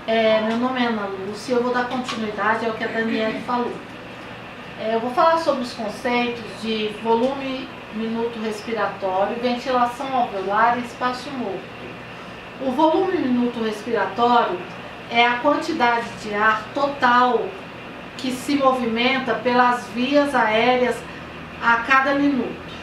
Meu nome é Ana Lúcia e eu vou dar continuidade ao que a Daniele falou. Eu vou falar sobre os conceitos de volume minuto respiratório, ventilação alveolar e espaço morto. O volume minuto respiratório é a quantidade de ar total que se movimenta pelas vias aéreas a cada minuto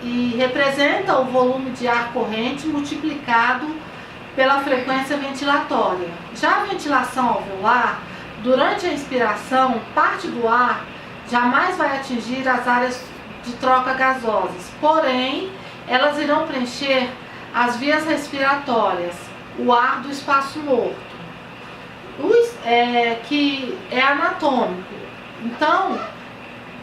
e representa o volume de ar corrente multiplicado pela frequência ventilatória. Já a ventilação alveolar, durante a inspiração, parte do ar jamais vai atingir as áreas de troca gasosas, porém, elas irão preencher as vias respiratórias, o ar do espaço morto, que é anatômico. Então,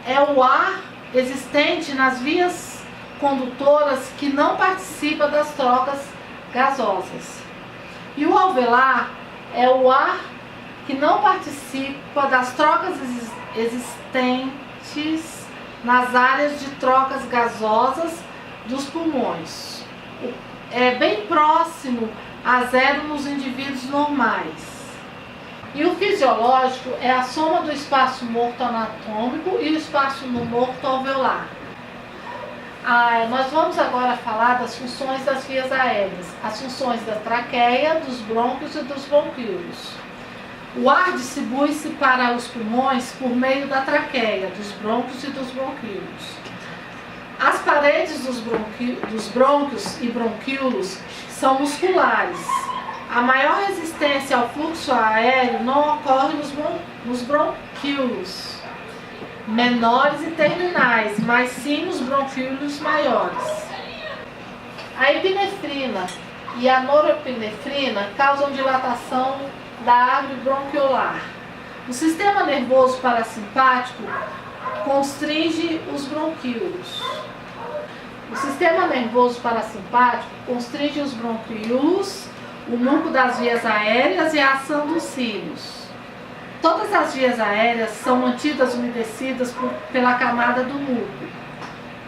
é o ar existente nas vias condutoras que não participa das trocas gasosas. E o alveolar é o ar que não participa das trocas existentes nas áreas de trocas gasosas dos pulmões. É bem próximo a zero nos indivíduos normais. E o fisiológico é a soma do espaço morto anatômico e o espaço morto alveolar. Nós vamos agora falar das funções das vias aéreas, as funções da traqueia, dos brônquios e dos bronquíolos. O ar distribui-se para os pulmões por meio da traqueia, dos brônquios e dos bronquíolos. As paredes dos brônquios e bronquíolos são musculares. A maior resistência ao fluxo aéreo não ocorre nos bronquíolos menores e terminais, mas sim nos bronquíolos maiores. A epinefrina e a norepinefrina causam dilatação da árvore bronquiolar. O sistema nervoso parasimpático constringe os bronquíolos. O sistema nervoso parasimpático constringe os bronquíolos, o núcleo das vias aéreas e a ação dos cílios. Todas as vias aéreas são mantidas umedecidas pela camada do núcleo.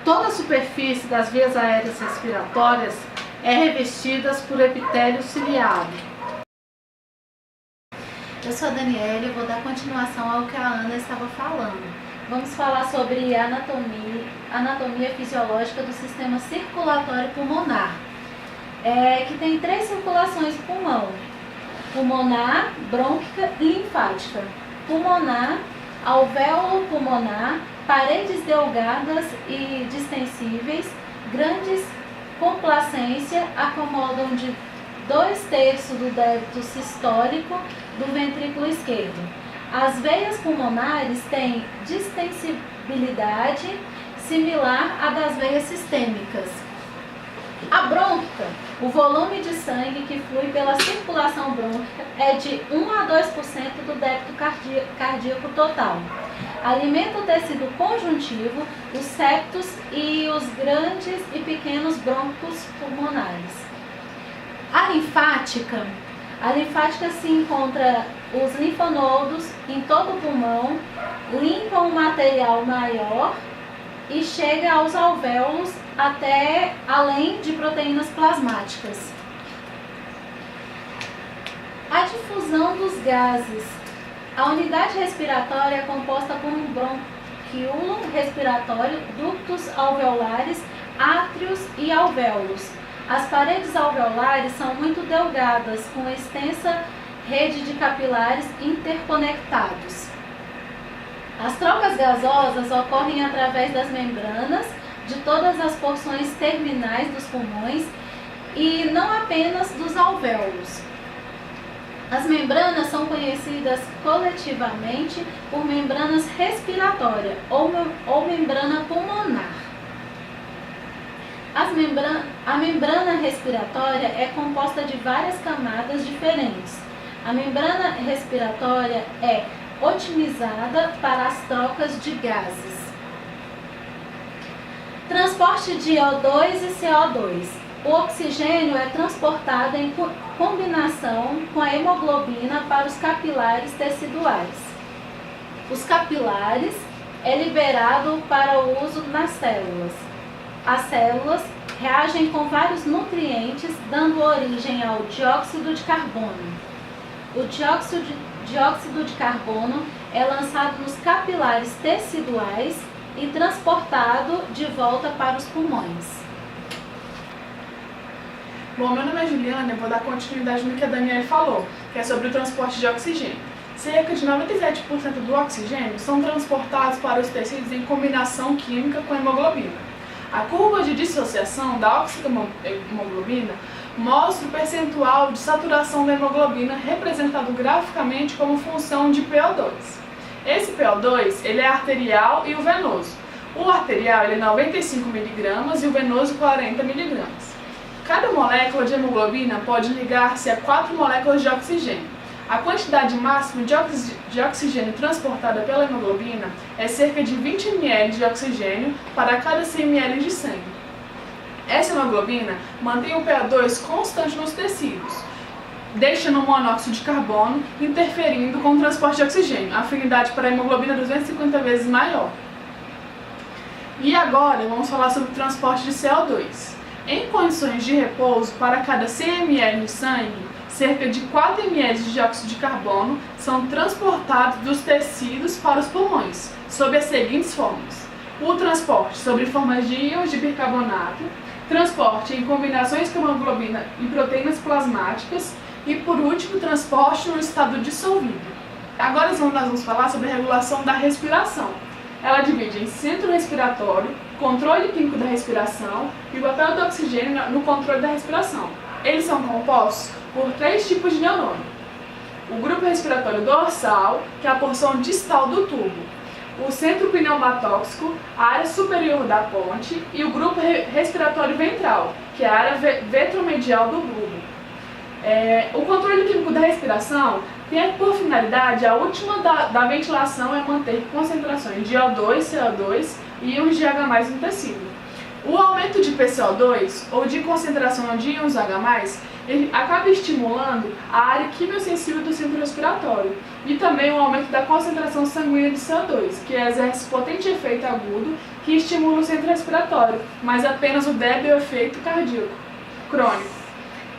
Toda a superfície das vias aéreas respiratórias é revestida por epitélio ciliado. Eu sou a Daniele e vou dar continuação ao que a Ana estava falando. Vamos falar sobre anatomia fisiológica do sistema circulatório pulmonar, que tem 3 circulações do pulmão: pulmonar, brônquica e linfática. Pulmonar, alvéolo pulmonar, paredes delgadas e distensíveis, grandes complacência, acomodam de 2/3 do débito sistólico do ventrículo esquerdo. As veias pulmonares têm distensibilidade similar à das veias sistêmicas. A brônquica, o volume de sangue que flui pela circulação brônquica é de 1 a 2% do débito cardíaco total. Alimenta o tecido conjuntivo, os septos e os grandes e pequenos brônquios pulmonares. A linfática se encontra os linfonodos em todo o pulmão, limpam o material maior e chega aos alvéolos até além de proteínas plasmáticas. A difusão dos gases. A unidade respiratória é composta por um bronquíolo respiratório, ductos alveolares, átrios e alvéolos. As paredes alveolares são muito delgadas, com extensa rede de capilares interconectados. As trocas gasosas ocorrem através das membranas de todas as porções terminais dos pulmões e não apenas dos alvéolos. As membranas são conhecidas coletivamente por membranas respiratórias ou membrana pulmonar. A membrana respiratória é composta de várias camadas diferentes. A membrana respiratória é otimizada para as trocas de gases. Transporte de O2 e CO2. O oxigênio é transportado em combinação com a hemoglobina para os capilares teciduais. Os capilares é liberado para o uso nas células. As células reagem com vários nutrientes, dando origem ao dióxido de carbono. O dióxido de carbono é lançado nos capilares teciduais e transportado de volta para os pulmões. Bom, meu nome é Juliana, eu vou dar continuidade no que a Daniela falou, que é sobre o transporte de oxigênio. Cerca de 97% do oxigênio são transportados para os tecidos em combinação química com hemoglobina. A curva de dissociação da oxihemoglobina mostra o percentual de saturação da hemoglobina representado graficamente como função de PO2. Esse PO2 ele é arterial e o venoso. O arterial ele é 95 mg e o venoso 40 mg. Cada molécula de hemoglobina pode ligar-se a 4 moléculas de oxigênio. A quantidade máxima de oxigênio transportada pela hemoglobina é cerca de 20 ml de oxigênio para cada 100 ml de sangue. Essa hemoglobina mantém o PO2 constante nos tecidos, deixando o monóxido de carbono interferindo com o transporte de oxigênio. A afinidade para a hemoglobina é 250 vezes maior. E agora vamos falar sobre o transporte de CO2. Em condições de repouso, para cada 100 ml de sangue, cerca de 4 ml de dióxido de carbono são transportados dos tecidos para os pulmões, sob as seguintes formas: o transporte sob formas de íons de bicarbonato, transporte em combinações com hemoglobina e proteínas plasmáticas e, por último, transporte no estado dissolvido. Agora nós vamos falar sobre a regulação da respiração. Ela divide em centro respiratório, controle clínico da respiração e o papel do oxigênio no controle da respiração. Eles são compostos por 3 tipos de neurônio: o grupo respiratório dorsal, que é a porção distal do tubo, o centro pneumatóxico, a área superior da ponte, e o grupo respiratório ventral, que é a área vetromedial do bulbo. O controle químico da respiração tem por finalidade, a última da ventilação é manter concentrações de O2, CO2 e íons de H+ no tecido. O aumento de PCO2, ou de concentração de íons H+, ele acaba estimulando a área quimiosensível do centro respiratório e também o aumento da concentração sanguínea de CO2, que exerce potente efeito agudo que estimula o centro respiratório, mas apenas o débil efeito cardíaco crônico.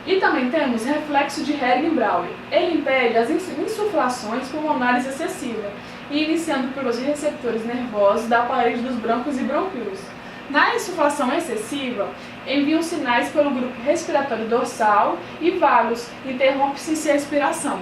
E também temos reflexo de Hering-Brauer. Ele impede as insuflações pulmonares excessivas, iniciando pelos receptores nervosos da parede dos brônquios e bronquíolos. Na insuflação excessiva, enviam sinais pelo grupo respiratório dorsal e vagos, interrompe-se a respiração.